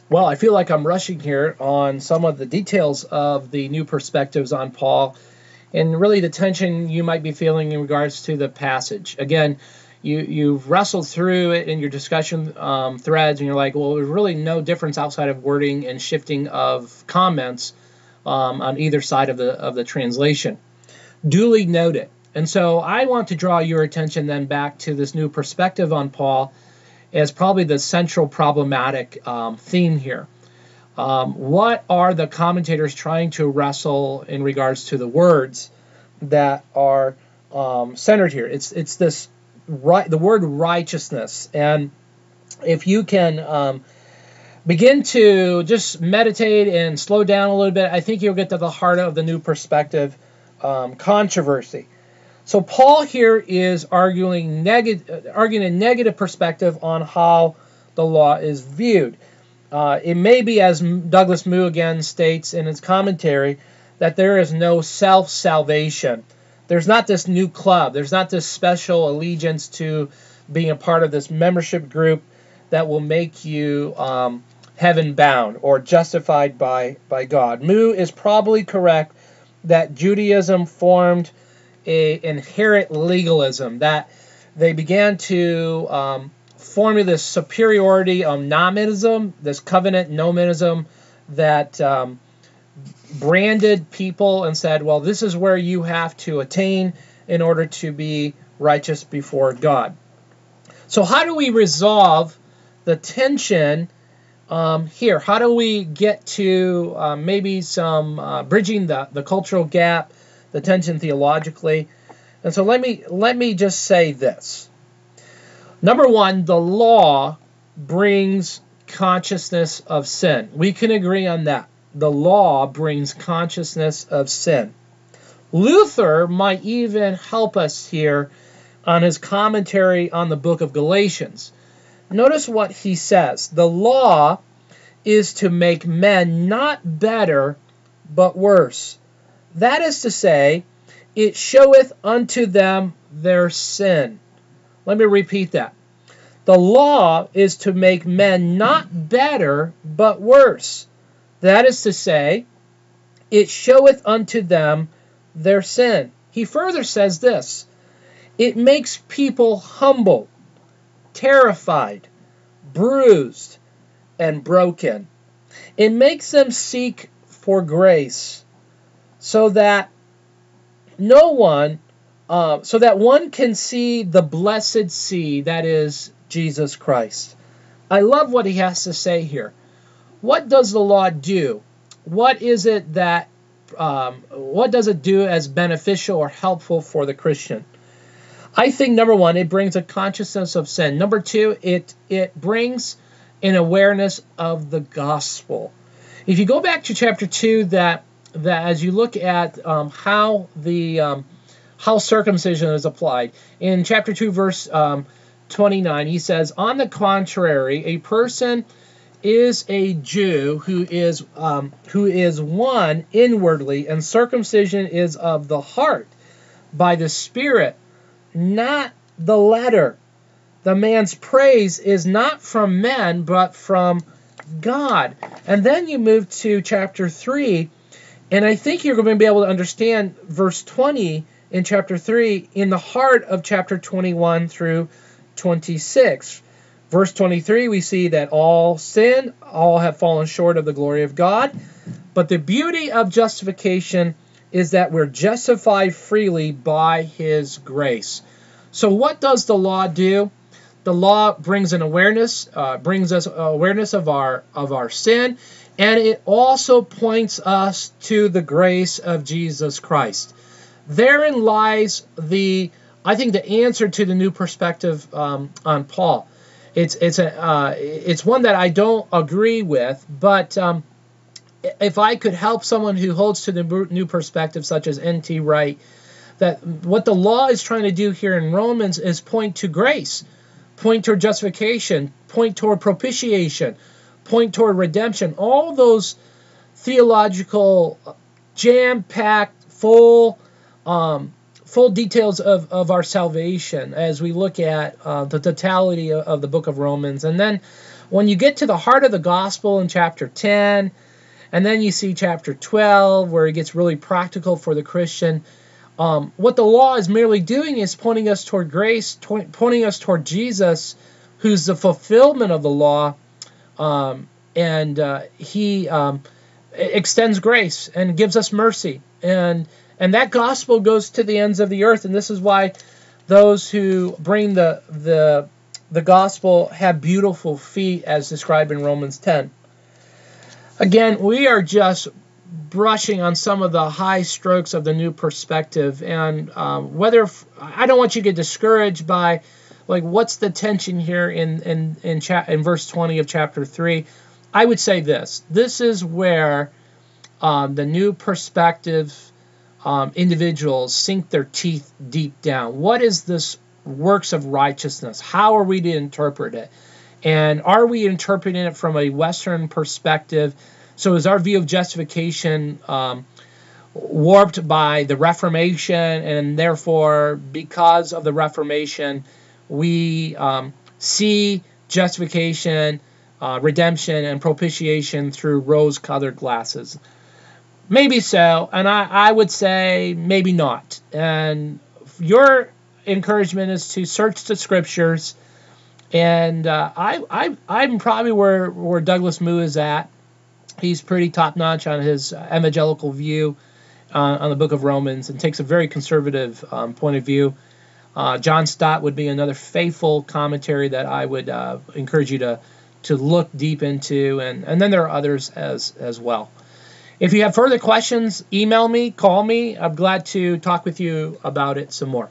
Well, I feel like I'm rushing here on some of the details of the new perspectives on Paul and really the tension you might be feeling in regards to the passage. Again, you've wrestled through it in your discussion threads, and you're like, well, there's really no difference outside of wording and shifting of comments on either side of the translation. Duly noted. And so I want to draw your attention then back to this new perspective on Paul as probably the central problematic theme here. What are the commentators trying to wrestle in regards to the words that are centered here? It's this the word righteousness, and if you can begin to just meditate and slow down a little bit, I think you'll get to the heart of the new perspective controversy. So Paul here is arguing a negative perspective on how the law is viewed. It may be, as Douglas Moo again states in his commentary, that there is no self-salvation. There's not this new club. There's not this special allegiance to being a part of this membership group that will make you heaven-bound or justified by God. Moo is probably correct that Judaism formed an inherent legalism, that they began to forming this superiority of nomism, this covenant nomism that branded people and said, well, this is where you have to attain in order to be righteous before God. So how do we resolve the tension here? How do we get to maybe some bridging the cultural gap, the tension theologically? And so let me just say this. Number one, the law brings consciousness of sin. We can agree on that. The law brings consciousness of sin. Luther might even help us here on his commentary on the book of Galatians. Notice what he says. The law is to make men not better, but worse. That is to say, it showeth unto them their sin. Let me repeat that. The law is to make men not better, but worse. That is to say, it showeth unto them their sin. He further says this. It makes people humble, terrified, bruised, and broken. It makes them seek for grace so that one can see the blessed seed, that is Jesus Christ. I love what he has to say here. What does the law do? What is it that what does it do as beneficial or helpful for the Christian? I think, number one, it brings a consciousness of sin. Number two, it brings an awareness of the gospel. If you go back to chapter 2, that as you look at how circumcision is applied, in chapter 2, verse 29, he says, on the contrary, a person is a Jew who is one inwardly, and circumcision is of the heart by the Spirit, not the letter. The man's praise is not from men, but from God. And then you move to chapter 3, and I think you're going to be able to understand verse 20 in chapter 3 in the heart of chapter 21 through 26. Verse 23, we see that all sin, all have fallen short of the glory of God. But the beauty of justification is that we're justified freely by His grace. So what does the law do? The law brings an awareness, brings us awareness of our sin, and it also points us to the grace of Jesus Christ. Therein lies the answer to the new perspective on Paul. It's one that I don't agree with, but if I could help someone who holds to the new perspective, such as N.T. Wright, that what the law is trying to do here in Romans is point to grace, point toward justification, point toward propitiation, point toward redemption. All those theological, jam-packed, full details of our salvation as we look at the totality of the book of Romans. And then When you get to the heart of the gospel in chapter 10, and then you see chapter 12, where it gets really practical for the Christian, what the law is merely doing is pointing us toward grace, pointing us toward Jesus, who's the fulfillment of the law, and he extends grace and gives us mercy. And that gospel goes to the ends of the earth, and this is why those who bring the gospel have beautiful feet, as described in Romans 10. Again, we are just brushing on some of the high strokes of the new perspective, and I don't want you to get discouraged by, like, what's the tension here in verse 20 of chapter 3. I would say this is where the new perspective individuals sink their teeth deep down. What is this works of righteousness? How are we to interpret it? And are we interpreting it from a Western perspective? So is our view of justification warped by the Reformation, and therefore, because of the Reformation, we see justification, redemption, and propitiation through rose-colored glasses? Maybe so, and I would say maybe not. And your encouragement is to search the Scriptures, and I'm probably where Douglas Moo is at. He's pretty top-notch on his evangelical view on the book of Romans, and takes a very conservative point of view. John Stott would be another faithful commentary that I would encourage you to look deep into, and then there are others as well. If you have further questions, email me, call me. I'm glad to talk with you about it some more.